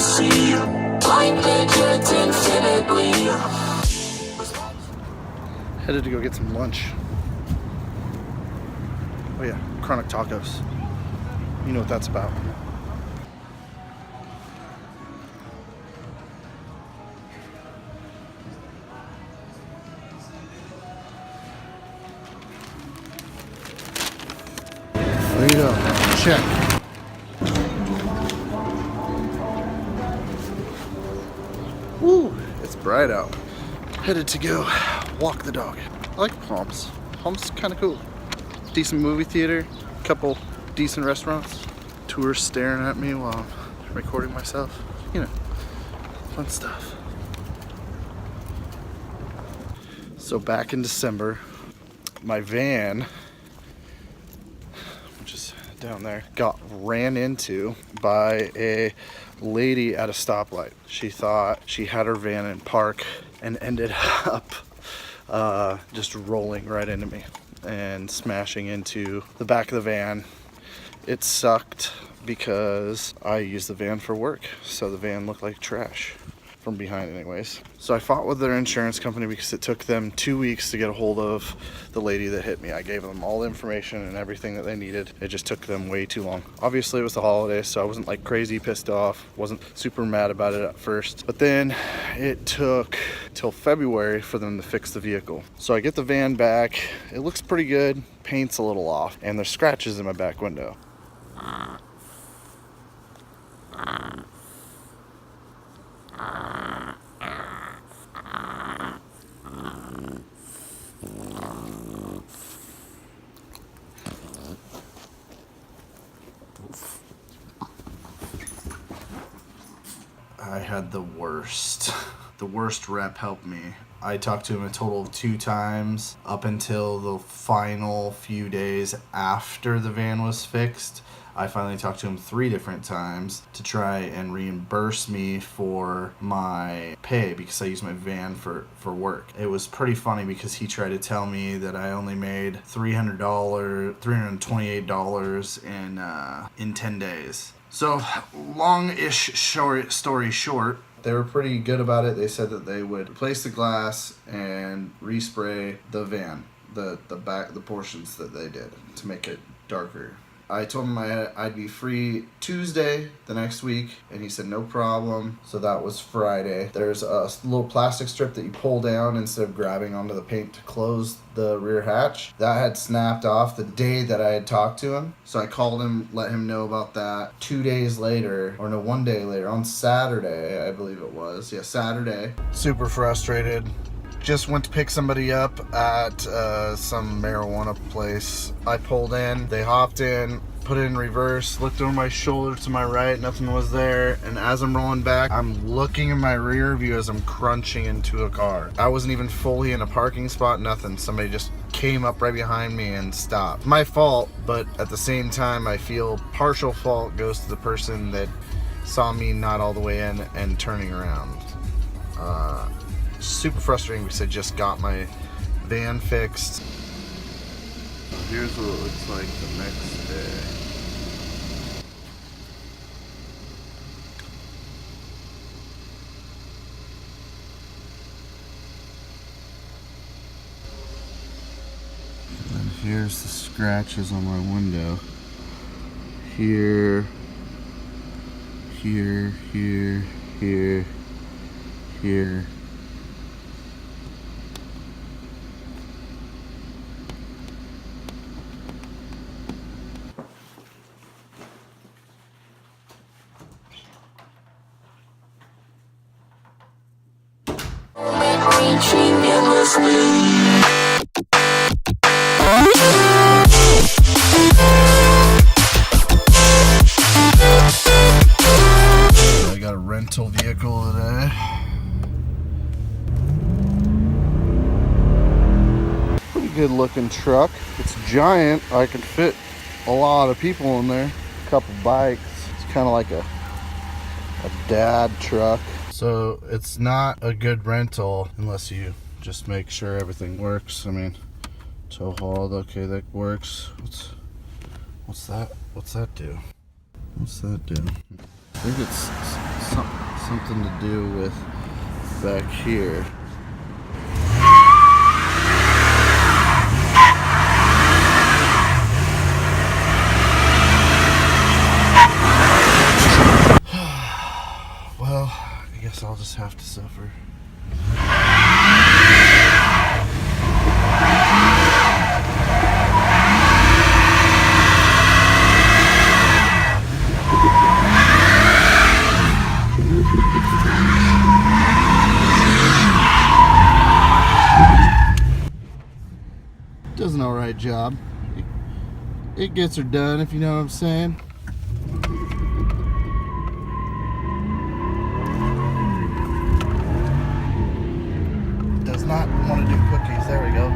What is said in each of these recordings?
see. Blinded yet infinitely. Headed to go get some lunch. Oh yeah, chronic tacos. You know what that's about. There you go. Check. Woo! It's bright out. Headed to go walk the dog. I like Palms. Palms is kind of cool. Decent movie theater, couple decent restaurants. Tourists staring at me while I'm recording myself. You know, fun stuff. So back in December, my van, which is down there, got ran into by a lady at a stoplight. She thought she had her van in park and ended up just rolling right into me and smashing into the back of the van. It sucked because I use the van for work, so the van looked like trash from behind anyways. So I fought with their insurance company because it took them 2 weeks to get a hold of the lady that hit me. I gave them all the information and everything that they needed. It just took them way too long. Obviously it was the holidays, so I wasn't like crazy pissed off, wasn't super mad about it at first. But then it took till February for them to fix the vehicle. So I get the van back, it looks pretty good, paint's a little off, and there's scratches in my back window. I had the worst. The worst rep helped me. I talked to him a total of 2 times up until the final few days after the van was fixed. I finally talked to him 3 different times to try and reimburse me for my pay because I use my van for work. It was pretty funny because he tried to tell me that I only made $328 in 10 days. So, long-ish story short, they were pretty good about it. They said that they would replace the glass and respray the van, the portions that they did to make it darker. I told him I'd be free Tuesday the next week, and he said no problem. So that was Friday. There's a little plastic strip that you pull down instead of grabbing onto the paint to close the rear hatch. That had snapped off the day that I had talked to him. So I called him, let him know about that. 2 days later, or no, 1 day later, on Saturday, I believe it was. Yeah, Saturday. Super frustrated. Just went to pick somebody up at some marijuana place. I pulled in, they hopped in, put it in reverse, looked over my shoulder to my right, nothing was there, and as I'm rolling back, I'm looking in my rear view as I'm crunching into a car. I wasn't even fully in a parking spot, nothing. Somebody just came up right behind me and stopped. My fault, but at the same time, I feel partial fault goes to the person that saw me not all the way in and turning around. Super frustrating because I just got my van fixed. Here's what it looks like the next day. And here's the scratches on my window. Here, here, here, here, here. Reaching endlessly. I got a rental vehicle today. Pretty good looking truck. It's giant. I can fit a lot of people in there. A couple bikes. It's kind of like a dad truck. So it's not a good rental unless you just make sure everything works. I mean, tow hauled, okay, that works. What's that? What's that do? What's that do? I think it's something to do with back here. Well, I guess I'll just have to suffer. Does an alright job. It gets her done, if you know what I'm saying. Does not want to do cookies. There we go.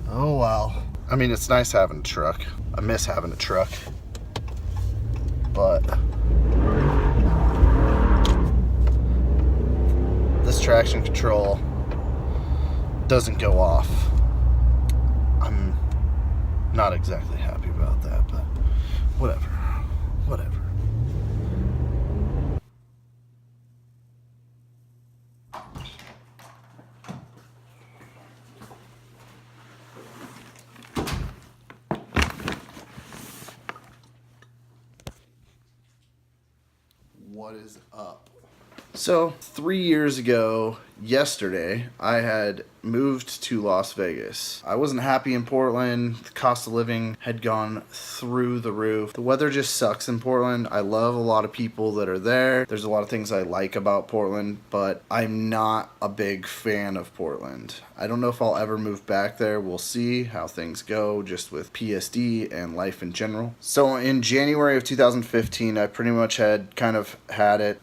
Oh well. I mean, it's nice having a truck. I miss having a truck. But this traction control doesn't go off. I'm not exactly happy about that, but whatever. What is up? So 3 years ago yesterday, I had moved to Las Vegas. I wasn't happy in Portland. The cost of living had gone through the roof. The weather just sucks in Portland. I love a lot of people that are there. There's a lot of things I like about Portland, but I'm not a big fan of Portland. I don't know if I'll ever move back there. We'll see how things go just with PSD and life in general. So in January of 2015, I pretty much had kind of had it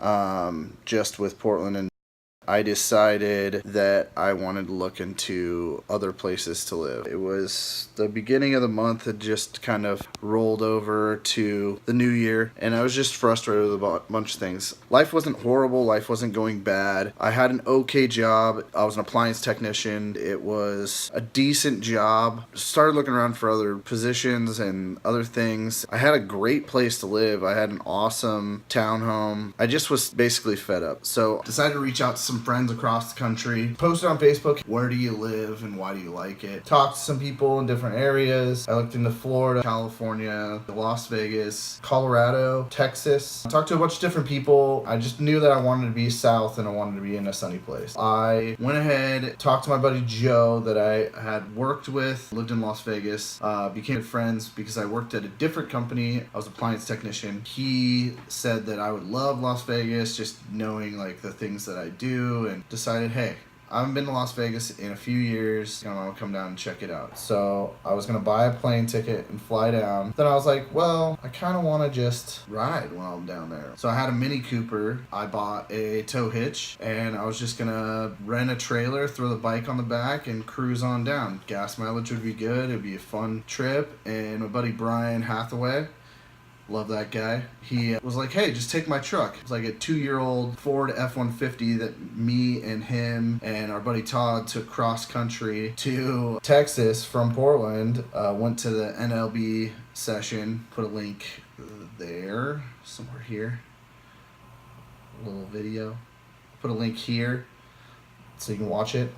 just with Portland, and I decided that I wanted to look into other places to live. It was the beginning of the month. Had just kind of rolled over to the new year, and I was just frustrated with a bunch of things. Life wasn't horrible. Life wasn't going bad. I had an okay job. I was an appliance technician. It was a decent job. Started looking around for other positions and other things. I had a great place to live. I had an awesome townhome. I just was basically fed up. So decided to reach out to some friends across the country, posted on Facebook, where do you live and why do you like it? Talked to some people in different areas. I looked into Florida, California, Las Vegas, Colorado, Texas. I talked to a bunch of different people. I just knew that I wanted to be south and I wanted to be in a sunny place. I went ahead, talked to my buddy Joe that I had worked with, lived in Las Vegas, became friends because I worked at a different company. I was an appliance technician. He said that I would love Las Vegas, just knowing like the things that I do, and decided, hey, I haven't been to Las Vegas in a few years. I want to come down and check it out. So I was going to buy a plane ticket and fly down. Then I was like, well, I kind of want to just ride while I'm down there. So I had a Mini Cooper. I bought a tow hitch, and I was just going to rent a trailer, throw the bike on the back, and cruise on down. Gas mileage would be good. It would be a fun trip. And my buddy Brian Hathaway, love that guy. He was like, hey, just take my truck. It's like a 2-year-old Ford F-150 that me and him and our buddy Todd took cross country to Texas from Portland. Went to the NLB session. Put a link there, somewhere here. A little video. Put a link here so you can watch it.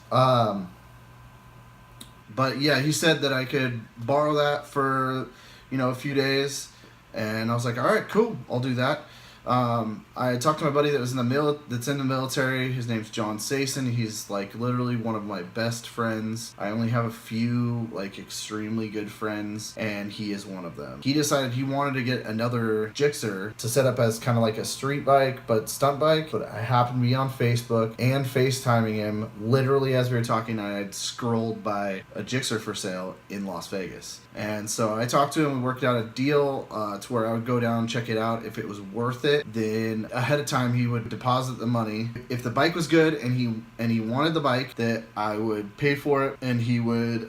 But yeah, he said that I could borrow that for, a few days. And I was like, all right, cool, I'll do that. I talked to my buddy that was in the military. His name's John Sason. He's like literally one of my best friends. I only have a few like extremely good friends, and he is one of them. He decided he wanted to get another Gixxer to set up as kind of like a street bike but stunt bike. But I happened to be on Facebook and FaceTiming him literally as we were talking. I had scrolled by a Gixxer for sale in Las Vegas. And so I talked to him. We worked out a deal to where I would go down and check it out. If it was worth it, then ahead of time he would deposit the money. If the bike was good and he wanted the bike, that I would pay for it, and he would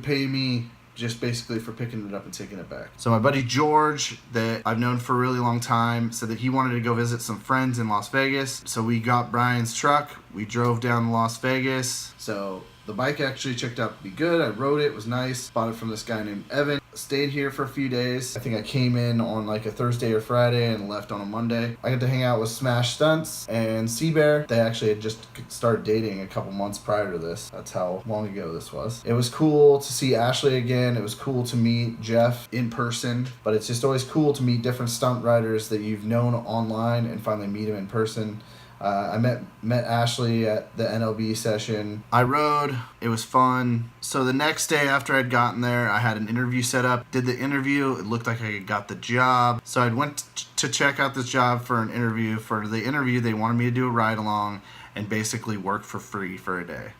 pay me just basically for picking it up and taking it back. So my buddy George, that I've known for a really long time, said that he wanted to go visit some friends in Las Vegas. So we got Brian's truck. We drove down to Las Vegas. So the bike actually checked out to be good. I rode it. It was nice. Bought it from this guy named Evan. stayed here for a few days. I think I came in on like a Thursday or Friday and left on a Monday. I got to hang out with Smash Stunts and Seabear. They actually had just started dating a couple months prior to this. That's how long ago this was. It was cool to see Ashley again. It was cool to meet Jeff in person, but it's just always cool to meet different stunt riders that you've known online and finally meet them in person. I met Ashley at the NLB session. I rode. It was fun. So the next day after I'd gotten there, I had an interview set up. Did the interview. It looked like I got the job. So I went to check out this job for an interview. For the interview, they wanted me to do a ride along and basically work for free for a day.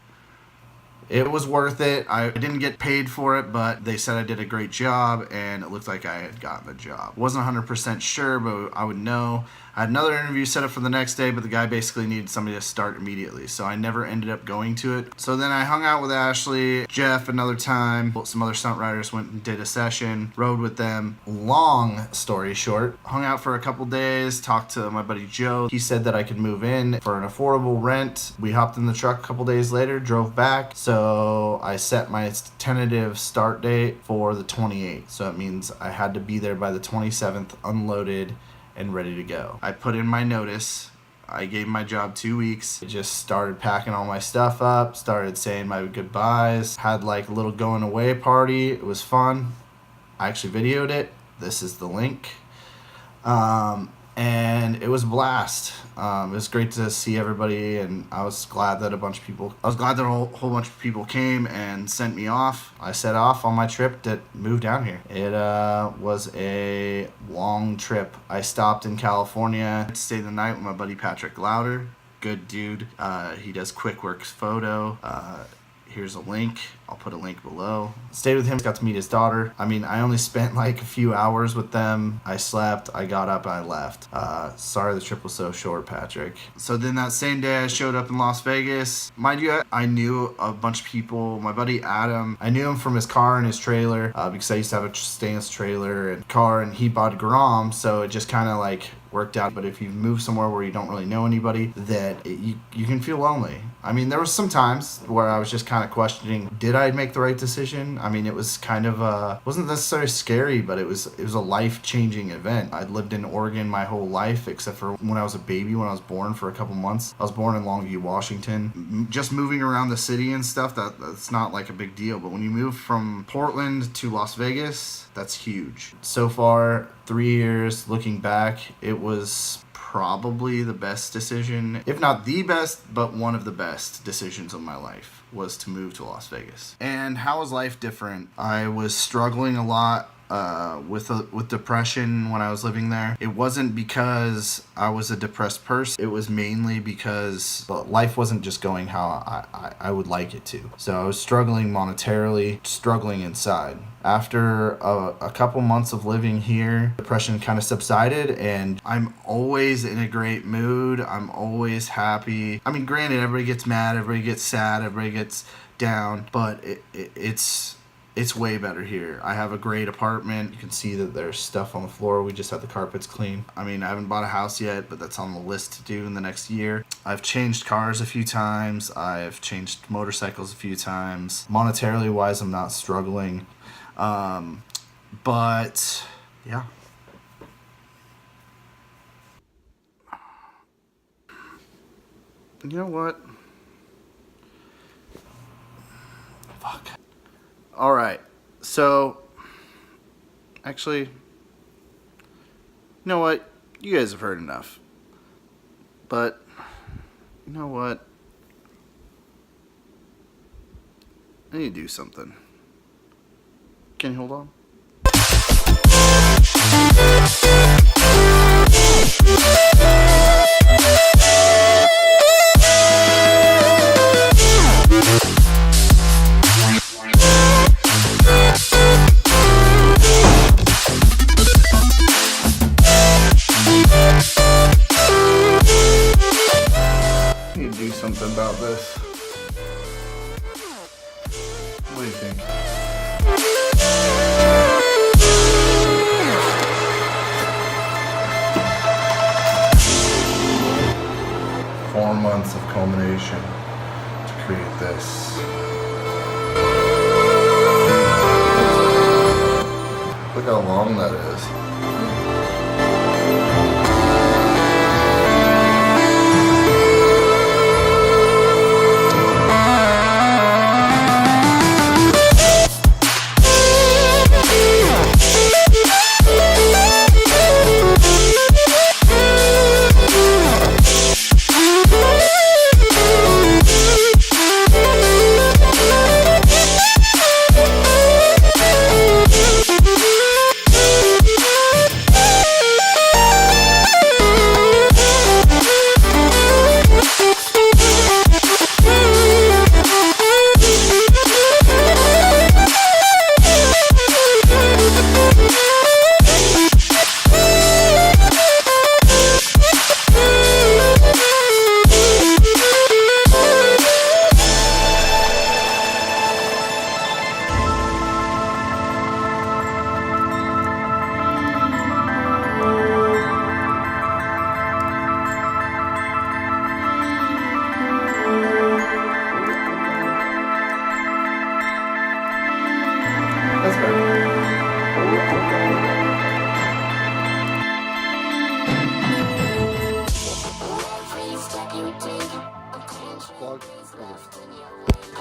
It was worth it. I didn't get paid for it, but they said I did a great job, and it looked like I had gotten the job. Wasn't 100% sure, but I would know. I had another interview set up for the next day, but the guy basically needed somebody to start immediately, so I never ended up going to it. So then I hung out with Ashley, Jeff another time. Some other stunt riders went and did a session, rode with them. Long story short, hung out for a couple days, talked to my buddy Joe. He said that I could move in for an affordable rent. We hopped in the truck a couple days later, drove back. So I set my tentative start date for the 28th. So it means I had to be there by the 27th, unloaded and ready to go. I put in my notice. I gave my job 2 weeks. I just started packing all my stuff up, started saying my goodbyes, had like a little going away party. It was fun. I actually videoed it. This is the link. And it was a blast. It was great to see everybody, and I was glad that a whole bunch of people came and sent me off. I set off on my trip to move down here. It was a long trip. I stopped in California, stayed the night with my buddy Patrick LAUDER. Good dude. He does Quick Works Photo. Here's a link. I'll put a link below. Stayed with him, got to meet his daughter. I mean, I only spent like a few hours with them. I slept, I got up, I left. Sorry the trip was so short, Patrick. So then that same day I showed up in Las Vegas. Mind you, I knew a bunch of people. My buddy Adam, I knew him from his car and his trailer because I used to have a stainless trailer and car, and he bought a Grom, so it just kind of like worked out. But if you move somewhere where you don't really know anybody, you can feel lonely. I mean, there was some times where I was just kind of questioning, did I make the right decision? I mean, it was kind of wasn't necessarily scary, but it was a life-changing event. I'd lived in Oregon my whole life, except for when I was a baby, when I was born for a couple months. I was born in Longview, Washington. Just moving around the city and stuff, that's not like a big deal. But when you move from Portland to Las Vegas, that's huge. So far, 3 years, looking back, it was probably the best decision, if not the best, but one of the best decisions of my life was to move to Las Vegas. And how was life different? I was struggling a lot with depression when I was living there. It wasn't because I was a depressed person. It was mainly because life wasn't just going how I would like it to. So I was struggling monetarily, struggling inside. After a couple months of living here, depression kind of subsided, and I'm always in a great mood. I'm always happy. I mean, granted, everybody gets mad, everybody gets sad, everybody gets down, but it's way better here. I have a great apartment. You can see that there's stuff on the floor. We just had the carpets clean. I mean, I haven't bought a house yet, but that's on the list to do in the next year. I've changed cars a few times. I've changed motorcycles a few times. Monetarily wise, I'm not struggling. But yeah. You know what? Fuck. All right. So, actually, you know what? You guys have heard enough. But, you know what? I need to do something. Can you hold on? I need to do something about this. What do you think? 4 months of culmination to create this. Look how long that is. That's better. Every step you take, a cringe is left in your wake.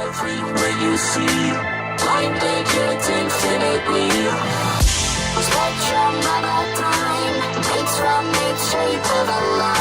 Everywhere you see, blinded yet infinitely. Spectrum of a time, takes from its shape of a line.